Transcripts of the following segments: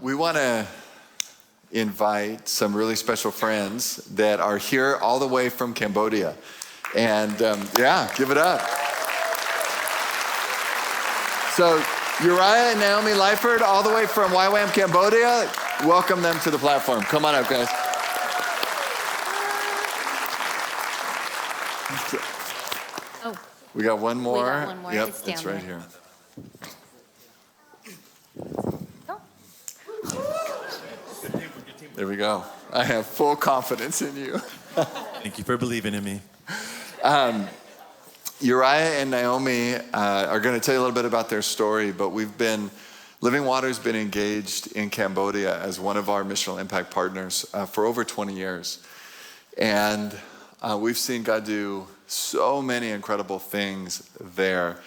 We want to invite some really special friends that are here all the way from Cambodia. And give it up. So Uriah and Naomi Lyford, all the way from YWAM Cambodia, welcome them to the platform. Come on up, guys. Oh. We got one more. We got one more. Yep, it's right here. There we go. I have full confidence in you. Thank you for believing in me. Uriah and Naomi are going to tell you a little bit about their story, but Living Water's been engaged in Cambodia as one of our missional impact partners for over 20 years. And we've seen God do so many incredible things there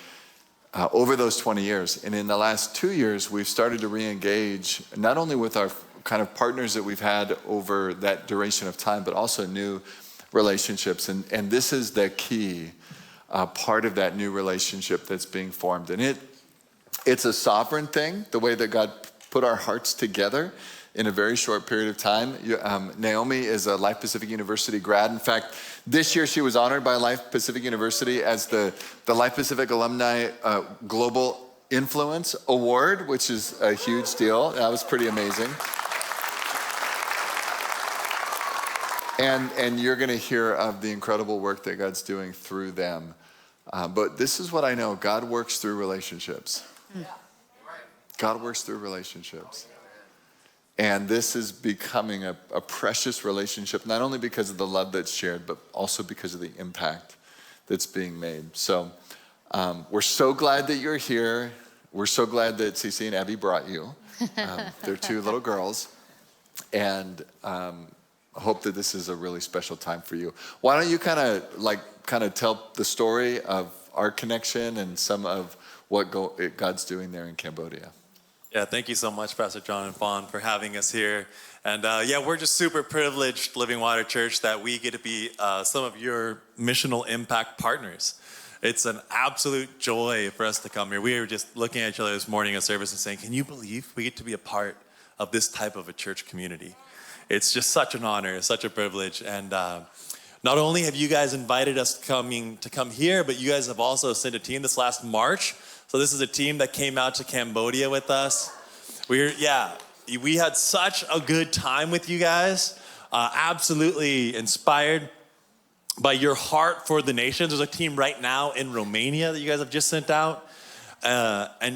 over those 20 years. And in the last 2 years, we've started to re-engage not only with our kind of partners that we've had over that duration of time, but also new relationships. And this is the key part of that new relationship that's being formed. And it's a sovereign thing, the way that God put our hearts together in a very short period of time. Naomi is a Life Pacific University grad. In fact, this year she was honored by Life Pacific University as the Life Pacific Alumni Global Influence Award, which is a huge deal. That was pretty amazing. And you're going to hear of the incredible work that God's doing through them. But this is what I know. God works through relationships. God works through relationships. And this is becoming a precious relationship, not only because of the love that's shared, but also because of the impact that's being made. So we're so glad that you're here. We're so glad that Cece and Abby brought you. They're two little girls. And I hope that this is a really special time for you. Why don't you kind of tell the story of our connection and some of what God's doing there in Cambodia. Yeah, thank you so much, Pastor John and Fawn, for having us here. And we're just super privileged, Living Water Church, that we get to be some of your missional impact partners. It's an absolute joy for us to come here. We were just looking at each other this morning at service and saying, can you believe we get to be a part of this type of a church community? It's just such an honor, such a privilege. And not only have you guys invited us to come here, but you guys have also sent a team this last March. So this is a team that came out to Cambodia with us. We had such a good time with you guys. Absolutely inspired by your heart for the nations. There's a team right now in Romania that you guys have just sent out. The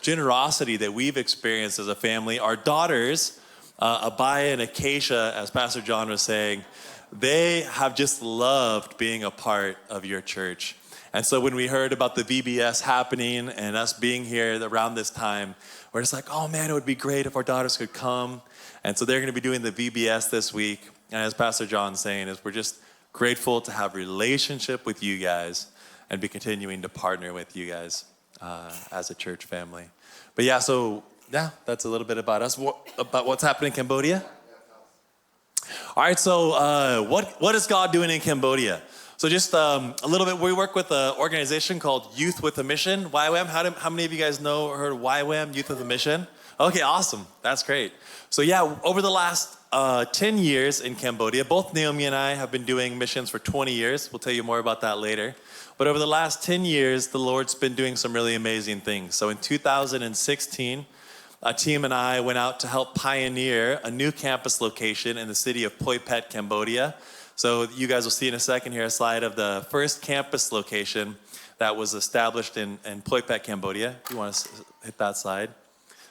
generosity that we've experienced as a family. Our daughters, Abaya and Acacia, as Pastor John was saying, they have just loved being a part of your church. And so when we heard about the VBS happening and us being here around this time, we're just like, oh man, it would be great if our daughters could come. And so they're going to be doing the VBS this week. And as Pastor John's saying, we're just grateful to have a relationship with you guys and be continuing to partner with you guys as a church family. But that's a little bit about us, about what's happening in Cambodia. All right, so what is God doing in Cambodia? So just a little bit, we work with an organization called Youth with a Mission, YWAM. How many of you guys know or heard of YWAM, Youth with a Mission? Okay, awesome. That's great. So over the last 10 years in Cambodia, both Naomi and I have been doing missions for 20 years. We'll tell you more about that later. But over the last 10 years, the Lord's been doing some really amazing things. So in 2016, a team and I went out to help pioneer a new campus location in the city of Poipet, Cambodia. So you guys will see in a second here a slide of the first campus location that was established in Poipet, Cambodia. If you want to hit that slide.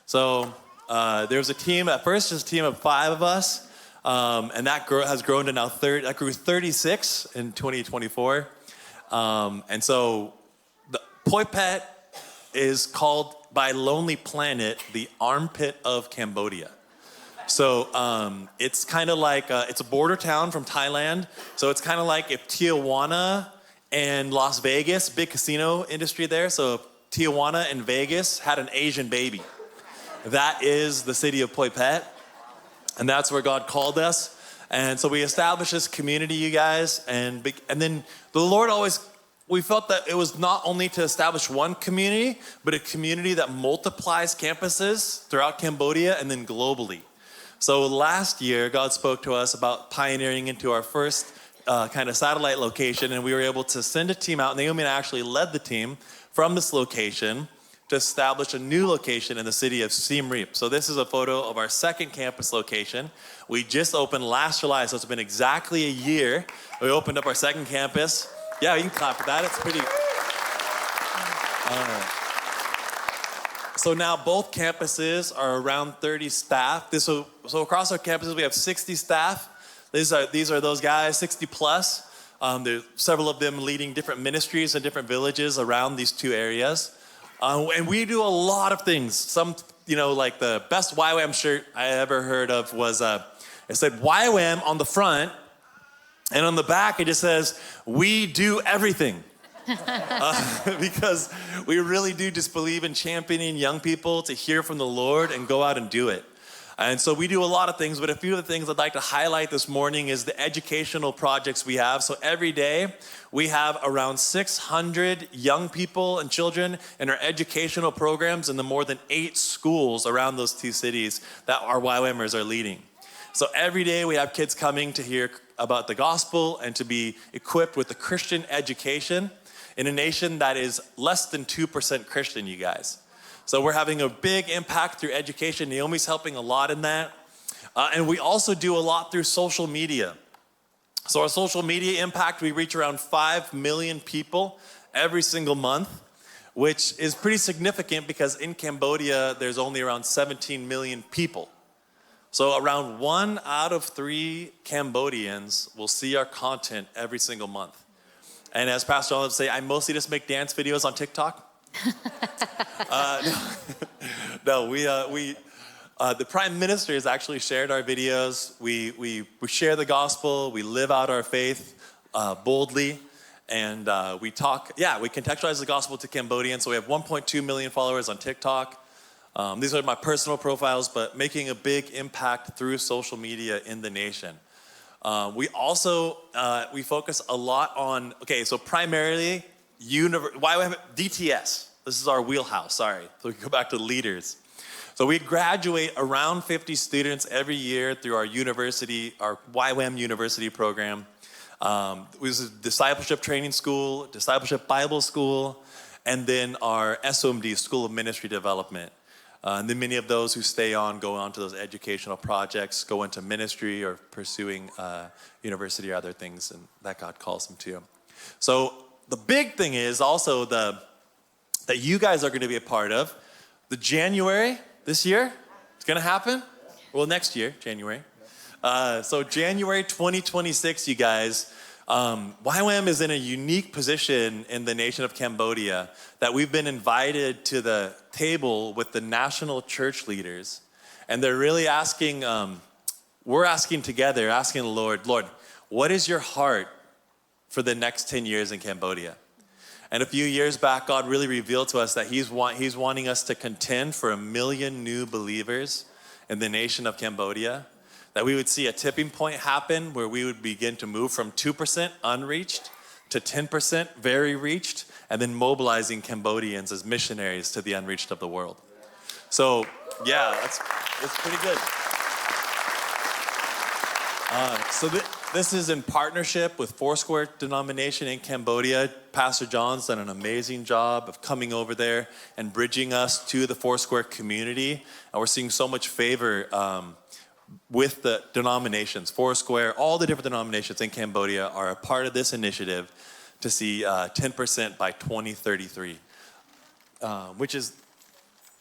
So there was a team, at first just a team of 5 of us, and that has grown to now that grew 36 in 2024. And so the Poipet is called by Lonely Planet the armpit of Cambodia. So it's kind of like, it's a border town from Thailand. So it's kind of like if Tijuana and Las Vegas, big casino industry there. So if Tijuana and Vegas had an Asian baby. That is the city of Poipet. And that's where God called us. And so we established this community, you guys. And then the Lord always we felt that it was not only to establish one community, but a community that multiplies campuses throughout Cambodia and then globally. So last year, God spoke to us about pioneering into our first kind of satellite location, and we were able to send a team out. Naomi and I actually led the team from this location to establish a new location in the city of Siem Reap. So this is a photo of our second campus location. We just opened last July, so it's been exactly a year. We opened up our second campus. Yeah, you can clap for that. It's pretty. So now both campuses are around 30 staff. So across our campuses, we have 60 staff. These are those guys, 60 plus. There's several of them leading different ministries in different villages around these two areas. And we do a lot of things. Some, like the best YWAM shirt I ever heard of was, it said YWAM on the front, and on the back it just says, we do everything. Because we really do just believe in championing young people to hear from the Lord and go out and do it. And so we do a lot of things, but a few of the things I'd like to highlight this morning is the educational projects we have. So every day we have around 600 young people and children in our educational programs in the more than 8 schools around those 2 cities that our YWAMers are leading. So every day we have kids coming to hear about the gospel and to be equipped with the Christian education in a nation that is less than 2% Christian, you guys. So we're having a big impact through education. Naomi's helping a lot in that. And we also do a lot through social media. So our social media impact, we reach around 5 million people every single month, which is pretty significant because in Cambodia, there's only around 17 million people. So around 1 out of 3 Cambodians will see our content every single month. And as Pastor Jon would say, I mostly just make dance videos on TikTok. The Prime Minister has actually shared our videos. We share the gospel. We live out our faith boldly, and we contextualize the gospel to Cambodians. So we have 1.2 million followers on TikTok. These are my personal profiles, but making a big impact through social media in the nation. We also we focus a lot on so primarily. Why we have DTS? This is our wheelhouse, sorry. So we can go back to leaders. So we graduate around 50 students every year through our university, our YWAM university program. This is discipleship training school, discipleship Bible school, and then our SOMD, School of Ministry Development. And then many of those who stay on go on to those educational projects, go into ministry or pursuing university or other things and that God calls them to. So the big thing is also that you guys are going to be a part of. The January this year, it's going to happen. Well, next year, January. So January 2026, you guys, YWAM is in a unique position in the nation of Cambodia that we've been invited to the table with the national church leaders. And they're really asking, we're asking together, asking the Lord, what is your heart for the next 10 years in Cambodia? And a few years back, God really revealed to us that He's wanting us to contend for 1 million new believers in the nation of Cambodia, that we would see a tipping point happen where we would begin to move from 2% unreached to 10% very reached, and then mobilizing Cambodians as missionaries to the unreached of the world. So, yeah, it's pretty good. This is in partnership with Foursquare denomination in Cambodia. Pastor Jon's done an amazing job of coming over there and bridging us to the Foursquare community. And we're seeing so much favor with the denominations. Foursquare, all the different denominations in Cambodia are a part of this initiative to see 10% by 2033, which is,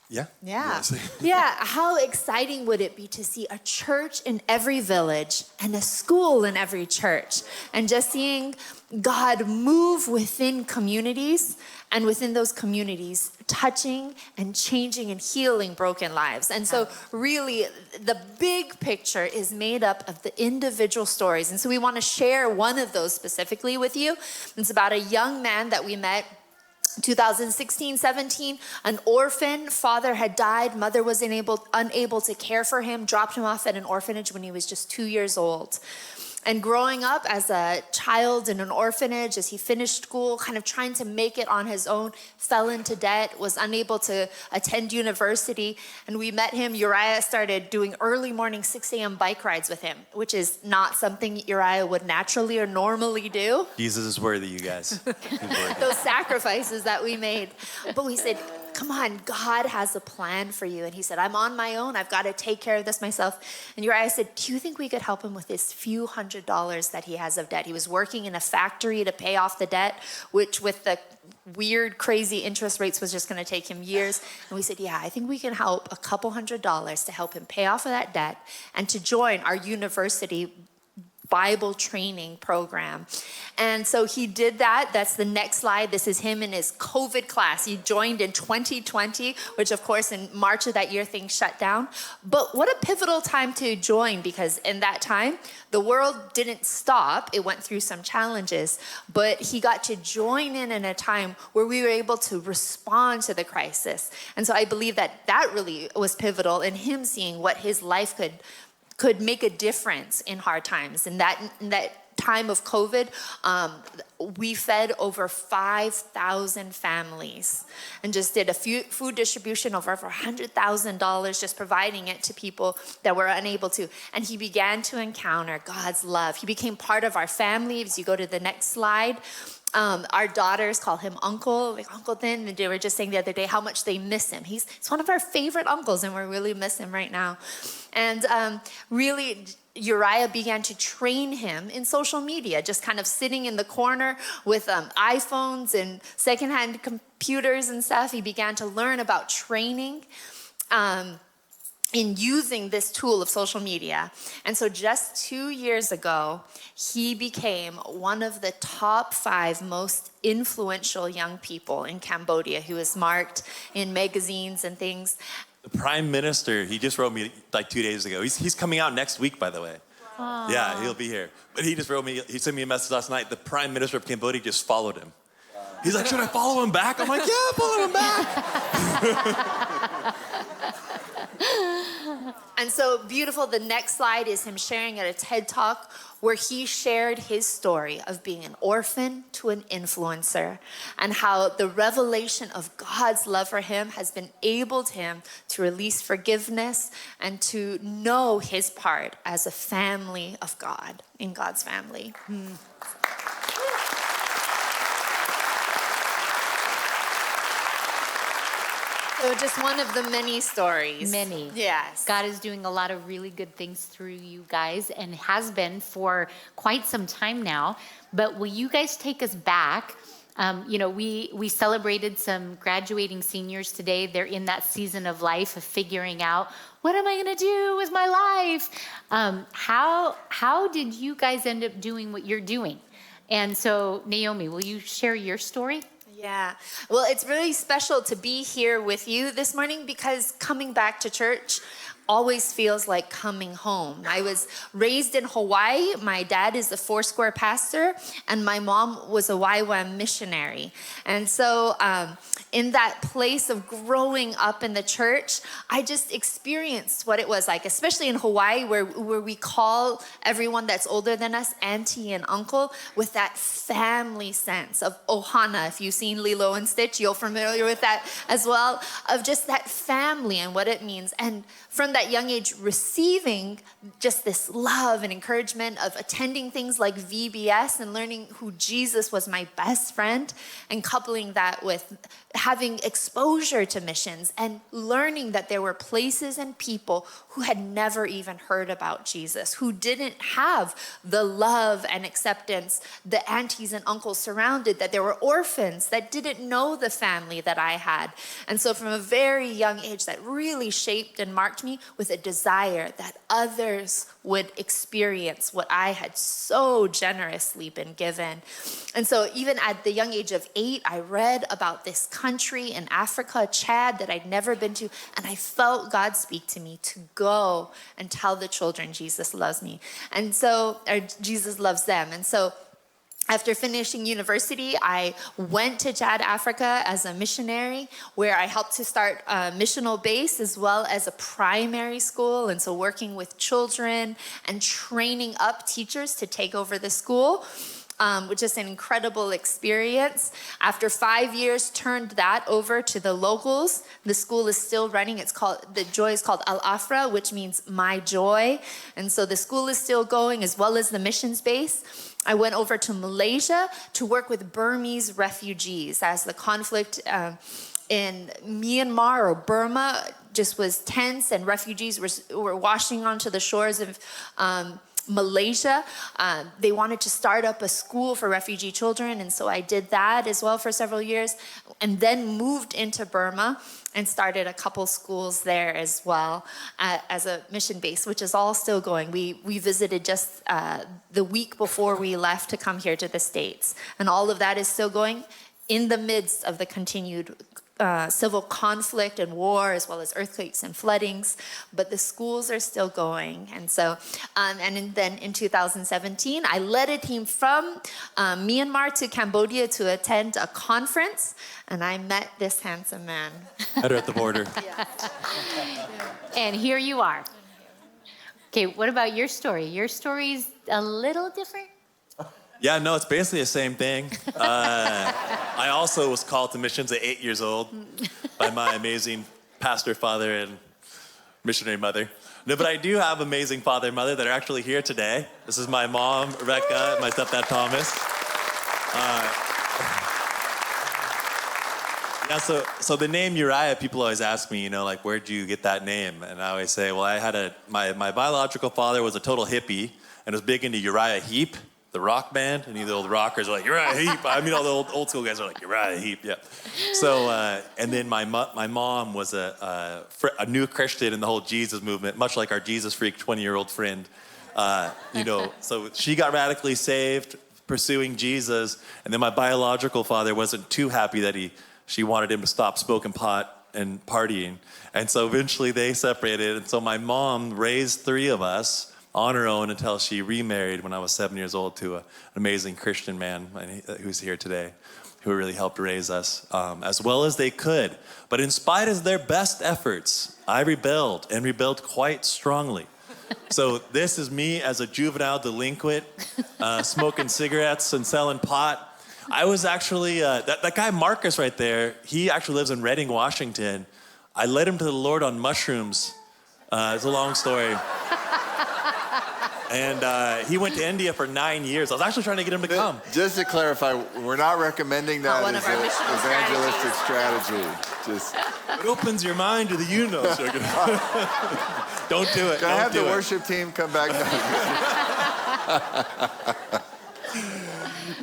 yeah. Yeah, how exciting would it be to see a church in every village and a school in every church, and just seeing God move within communities, and within those communities touching and changing and healing broken lives. And so really the big picture is made up of the individual stories. And so we want to share one of those specifically with you. It's about a young man that we met 2016-17, an orphan. Father had died. Mother was unable to care for him, dropped him off at an orphanage when he was just 2 years old. And growing up as a child in an orphanage, as he finished school, kind of trying to make it on his own, fell into debt, was unable to attend university. And we met him. Uriah started doing early morning 6 a.m. bike rides with him, which is not something Uriah would naturally or normally do. Jesus is worthy, you guys. He's worthy. Those sacrifices that we made. But we said, come on, God has a plan for you. And he said, I'm on my own. I've got to take care of this myself. And Uriah said, do you think we could help him with this few $100s that he has of debt? He was working in a factory to pay off the debt, which with the weird, crazy interest rates was just going to take him years. And we said, yeah, I think we can help a couple $100s to help him pay off of that debt and to join our university Bible training program. And so he did that. That's the next slide. This is him in his COVID class. He joined in 2020, which of course in March of that year, things shut down. But what a pivotal time to join, because in that time, the world didn't stop. It went through some challenges, but he got to join in a time where we were able to respond to the crisis. And so I believe that that really was pivotal in him seeing what his life could make a difference in hard times. In that time of COVID, we fed over 5,000 families and just did a food distribution of over $100,000, just providing it to people that were unable to. And he began to encounter God's love. He became part of our family. As you go to the next slide, our daughters call him Uncle, like Uncle Thin. And they were just saying the other day how much they miss him. He's one of our favorite uncles, and we really miss him right now. And really, Uriah began to train him in social media, just kind of sitting in the corner with iPhones and secondhand computers and stuff. He began to learn about training in using this tool of social media. And so just 2 years ago, he became one of the top 5 most influential young people in Cambodia. He was marked in magazines and things. The Prime Minister, he just wrote me like 2 days ago. He's coming out next week, by the way. Aww. Yeah, he'll be here. But he just wrote me, he sent me a message last night. The Prime Minister of Cambodia just followed him. He's like, should I follow him back? I'm like, yeah, follow him back. And so beautiful, the next slide is him sharing at a TED Talk where he shared his story of being an orphan to an influencer and how the revelation of God's love for him has enabled him to release forgiveness and to know his part as a family of God, in God's family. So just one of the many stories. Many. Yes. God is doing a lot of really good things through you guys and has been for quite some time now. But will you guys take us back? We celebrated some graduating seniors today. They're in that season of life of figuring out, what am I going to do with my life? How did you guys end up doing what you're doing? And so, Naomi, will you share your story? Yeah. Well, it's really special to be here with you this morning because coming back to church always feels like coming home. I was raised in Hawaii. My dad is a Foursquare pastor, and my mom was a YWAM missionary. And so in that place of growing up in the church, I just experienced what it was like, especially in Hawaii, where we call everyone that's older than us auntie and uncle, with that family sense of ohana. If you've seen Lilo and Stitch, you're familiar with that as well, of just that family and what it means. And from that young age, receiving just this love and encouragement of attending things like VBS and learning who Jesus was my best friend, and coupling that with having exposure to missions and learning that there were places and people who had never even heard about Jesus, who didn't have the love and acceptance the aunties and uncles surrounded, that there were orphans that didn't know the family that I had. And so from a very young age, that really shaped and marked me with a desire that others would experience what I had so generously been given. And so even at the young age of 8, I read about this country in Africa, Chad, that I'd never been to, and I felt God speak to me to go and tell the children Jesus loves me. And so, or Jesus loves them. And so After finishing university, I went to Chad, Africa as a missionary, where I helped to start a missional base as well as a primary school. And so working with children and training up teachers to take over the school, which is an incredible experience. After 5 years, turned that over to the locals. The school is still running. The joy is called Al Afra, which means my joy. And so the school is still going as well as the missions base. I went over to Malaysia to work with Burmese refugees as the conflict in Myanmar or Burma just was tense and refugees were washing onto the shores of Malaysia. They wanted to start up a school for refugee children, and so I did that as well for several years, and then moved into Burma and started a couple schools there as well as a mission base, which is all still going. We visited just the week before we left to come here to the States, and all of that is still going in the midst of the continued civil conflict and war, as well as earthquakes and floodings, but the schools are still going. And so, then in 2017, I led a team from Myanmar to Cambodia to attend a conference, and I met this handsome man. Met her at the border. And here you are. Okay, what about your story? Your story's a little different? Yeah, no, it's basically the same thing. I also was called to missions at 8 years old by my amazing pastor father and missionary mother. No, but I do have amazing father and mother that are actually here today. This is my mom, Rebecca, and my stepdad, Thomas. Yeah, so the name Uriah, people always ask me, like, where'd you get that name? And I always say, well, I had my biological father was a total hippie and was big into Uriah Heep, the rock band, and the old rockers are like, Uriah Heep. I mean, all the old school guys are like, Uriah Heep, yeah. So, and then my mom was a new Christian in the whole Jesus movement, much like our Jesus freak 20-year-old friend. So she got radically saved, pursuing Jesus, and then my biological father wasn't too happy that she wanted him to stop smoking pot and partying. And so eventually they separated, and so my mom raised 3 of us on her own until she remarried when I was 7 years old to an amazing Christian man who's here today, who really helped raise us as well as they could. But in spite of their best efforts, I rebelled and rebelled quite strongly. So this is me as a juvenile delinquent, smoking cigarettes and selling pot. I was actually, that guy Marcus right there, he actually lives in Redding, Washington. I led him to the Lord on mushrooms. It's a long story. And he went to India for 9 years. I was actually trying to get him to come. Just to clarify, we're not recommending that one as of our an missional evangelistic strategy. It opens your mind to the unknowns. Don't do it. Can I Don't have do the it. worship team come back?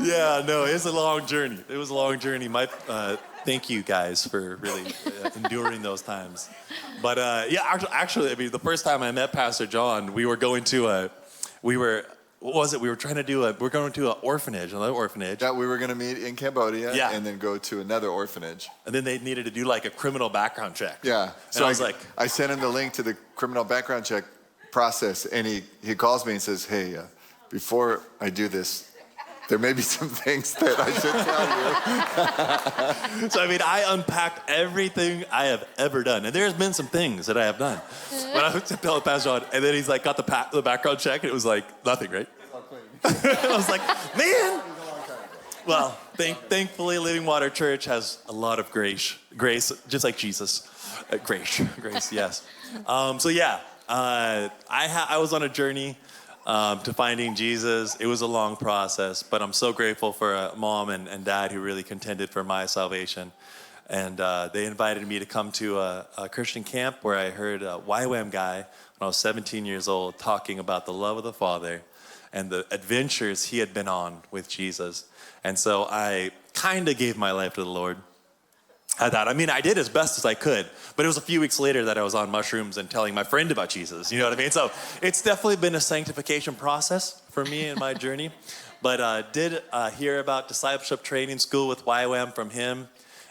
Yeah, no, it's a long journey. It was a long journey. Thank you guys for really enduring those times. But actually, I mean, the first time I met Pastor John, we were going to we're going to an orphanage, another orphanage. That we were going to meet in Cambodia, Yeah. and then go to another orphanage. And then they needed to do like a criminal background check. Yeah. So I was like, I sent him the link to the criminal background check process, and he calls me and says, hey, before I do this, there may be some things that I should tell you. So, I mean, I unpacked everything I have ever done. And there's been some things that I have done. But I went to tell Pastor John, and then he's like, got the background check, and it was like, nothing, right? I was like, man. Well, thankfully, Living Water Church has a lot of grace, just like Jesus. Grace, yes. I was on a journey to finding Jesus. It was a long process, but I'm so grateful for a mom and dad who really contended for my salvation. And they invited me to come to a Christian camp where I heard a YWAM guy when I was 17 years old talking about the love of the Father and the adventures he had been on with Jesus. And so I kind of gave my life to the Lord. I did as best as I could, but it was a few weeks later that I was on mushrooms and telling my friend about Jesus, you know what I mean? So it's definitely been a sanctification process for me in my journey, but did hear about discipleship training school with YWAM from him,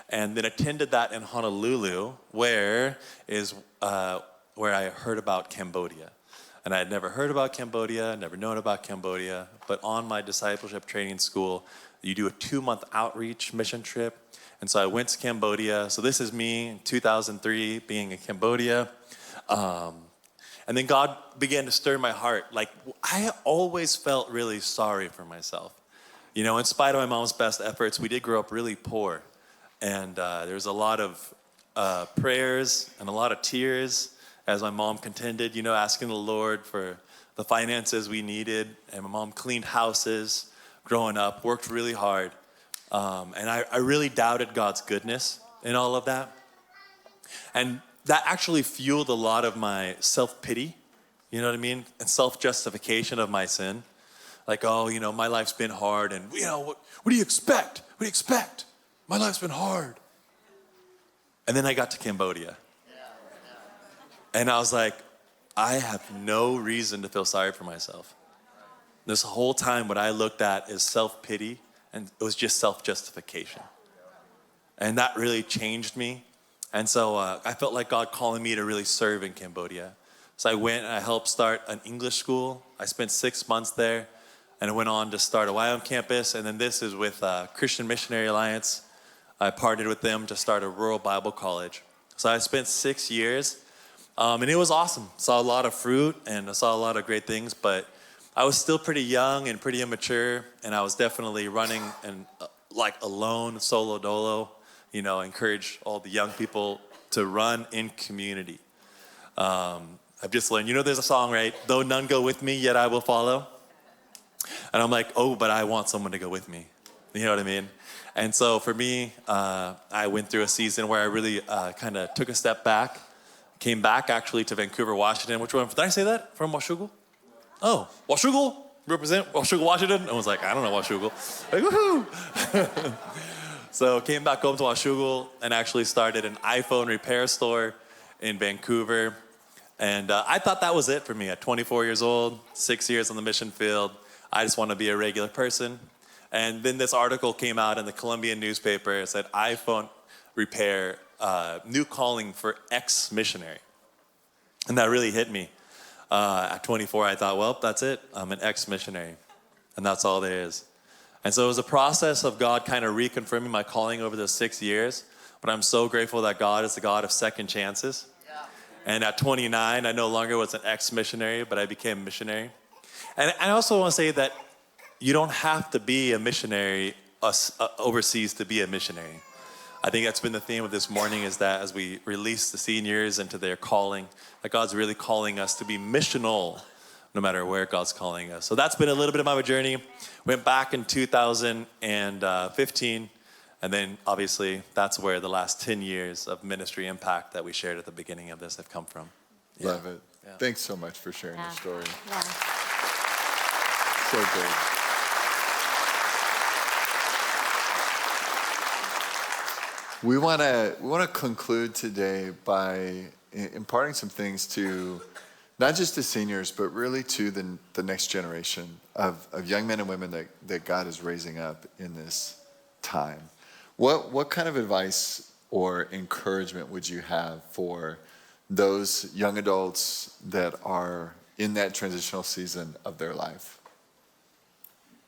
and then attended that in Honolulu, where I heard about Cambodia. And I had never heard about Cambodia, never known about Cambodia. But on my discipleship training school, you do a 2-month outreach mission trip. And so I went to Cambodia. So this is me in 2003 being in Cambodia. And then God began to stir my heart. Like, I always felt really sorry for myself. You know, in spite of my mom's best efforts, we did grow up really poor. And there was a lot of prayers and a lot of tears as my mom contended, you know, asking the Lord for the finances we needed. And my mom cleaned houses growing up, worked really hard. And I really doubted God's goodness in all of that. And that actually fueled a lot of my self-pity, you know what I mean? And self-justification of my sin. Like, oh, you know, my life's been hard. And, you know, what do you expect? What do you expect? My life's been hard. And then I got to Cambodia. And I was like, I have no reason to feel sorry for myself. This whole time, what I looked at is self-pity, and it was just self-justification. And that really changed me. And so I felt like God calling me to really serve in Cambodia. So I went and I helped start an English school. I spent 6 months there, and I went on to start a YWAM campus. And then this is with Christian Missionary Alliance. I partnered with them to start a rural Bible college. So I spent 6 years, and it was awesome. Saw a lot of fruit, and I saw a lot of great things, but I was still pretty young and pretty immature, and I was definitely running and like alone, solo dolo. You know, encourage all the young people to run in community. I've just learned, you know, there's a song, right? Though none go with me, yet I will follow. And I'm like, oh, but I want someone to go with me. You know what I mean? And so for me, I went through a season where I really kind of took a step back, came back actually to Vancouver, Washington. Which one? Did I say that? From Washougal? Oh, Washougal? Represent Washougal, Washington? I was like, I don't know Washougal. Like, woohoo! So came back home to Washougal and actually started an iPhone repair store in Vancouver. And I thought that was it for me at 24 years old, 6 years on the mission field. I just want to be a regular person. And then this article came out in the Colombian newspaper. It said, iPhone repair, new calling for ex-missionary. And that really hit me. At 24, I thought, well, that's it. I'm an ex-missionary. And that's all there is. And so it was a process of God kind of reconfirming my calling over those 6 years. But I'm so grateful that God is the God of second chances. Yeah. And at 29, I no longer was an ex-missionary, but I became a missionary. And I also want to say that you don't have to be a missionary overseas to be a missionary. I think that's been the theme of this morning, is that as we release the seniors into their calling, that God's really calling us to be missional, no matter where God's calling us. So that's been a little bit of my journey. Went back in 2015, and then obviously that's where the last 10 years of ministry impact that we shared at the beginning of this have come from. Yeah. Love it. Yeah. Thanks so much for sharing your story. Yeah. So good. We want to conclude today by imparting some things to not just to seniors, but really to the next generation of young men and women that God is raising up in this time. What kind of advice or encouragement would you have for those young adults that are in that transitional season of their life?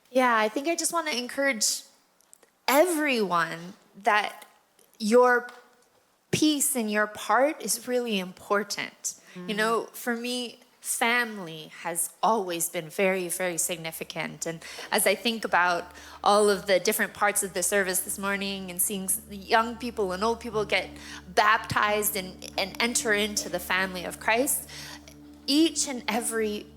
Yeah, I think I just want to encourage everyone that your piece and your part is really important. Mm-hmm. You know, for me, family has always been very, very significant. And as I think about all of the different parts of the service this morning and seeing young people and old people get baptized and enter into the family of Christ, each and every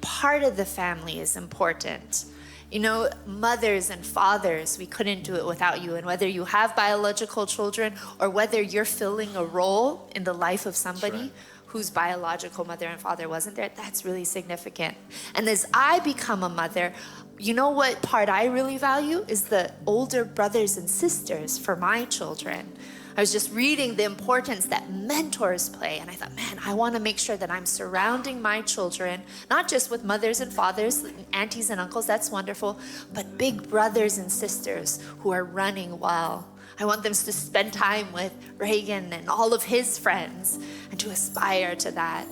part of the family is important. You know, mothers and fathers, we couldn't do it without you. And whether you have biological children or whether you're filling a role in the life of somebody whose biological mother and father wasn't there, that's really significant. And as I become a mother, you know what part I really value is the older brothers and sisters for my children. I was just reading the importance that mentors play, and I thought, man, I want to make sure that I'm surrounding my children, not just with mothers and fathers, aunties and uncles, that's wonderful, but big brothers and sisters who are running well. I want them to spend time with Reagan and all of his friends and to aspire to that.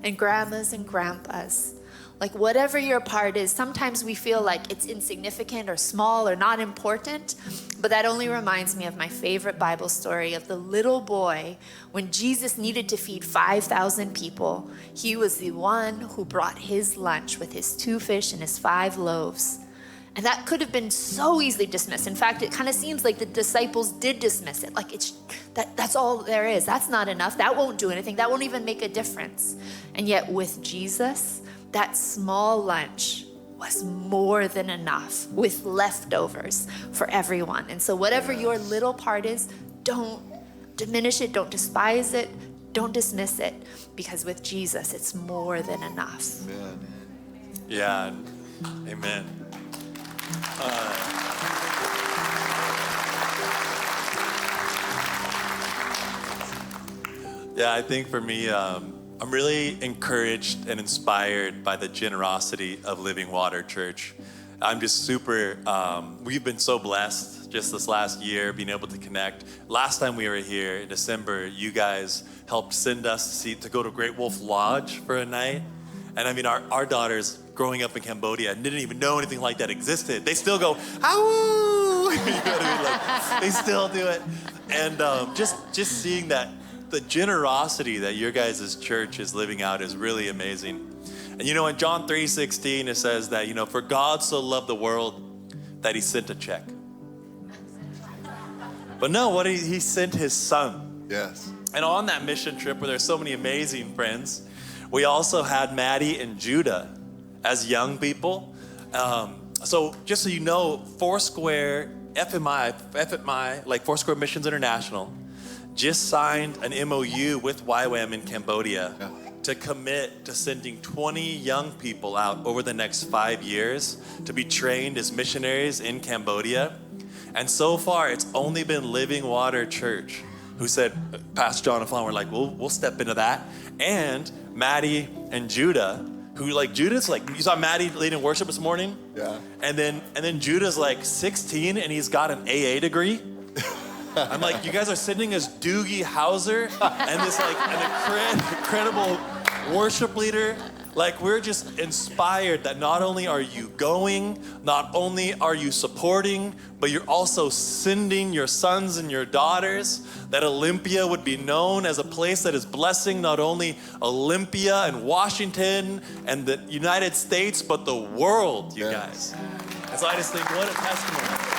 and grandmas and grandpas. Like whatever your part is, sometimes we feel like it's insignificant or small or not important, but that only reminds me of my favorite Bible story of the little boy when Jesus needed to feed 5,000 people. He was the one who brought his lunch with his 2 fish and his 5 loaves. And that could have been so easily dismissed. In fact, it kind of seems like the disciples did dismiss it. Like that's all there is. That's not enough. That won't do anything. That won't even make a difference. And yet with Jesus, that small lunch was more than enough with leftovers for everyone. And so whatever your little part is, don't diminish it, don't despise it, don't dismiss it, because with Jesus, it's more than enough. Amen. Yeah, amen. Yeah, I think for me, I'm really encouraged and inspired by the generosity of Living Water Church. I'm just super, we've been so blessed just this last year being able to connect. Last time we were here in December, you guys helped send us to go to Great Wolf Lodge for a night. And I mean, our daughters growing up in Cambodia didn't even know anything like that existed. They still go, "Ow!" You know what I mean? Like, they still do it. And just seeing that, the generosity that your guys' church is living out is really amazing. And you know, in John 3:16, it says that, you know, for God so loved the world that he sent a check. But no, he sent his son. Yes. And on that mission trip where there's so many amazing friends, we also had Maddie and Judah as young people. So just so you know, Foursquare, FMI, like Foursquare Missions International, just signed an MOU with YWAM in Cambodia to commit to sending 20 young people out over the next 5 years to be trained as missionaries in Cambodia. And so far, it's only been Living Water Church who said, Pastor John and Fawn were like, we'll step into that. And Maddie and Judah, who like Judah's like, you saw Maddie leading worship this morning? Yeah. And then Judah's like 16 and he's got an AA degree. I'm like, you guys are sending us Doogie Howser and this like an incredible worship leader. Like, we're just inspired that not only are you going, not only are you supporting, but you're also sending your sons and your daughters, that Olympia would be known as a place that is blessing not only Olympia and Washington and the United States, but the world, you guys. And so I just think, what a testimony.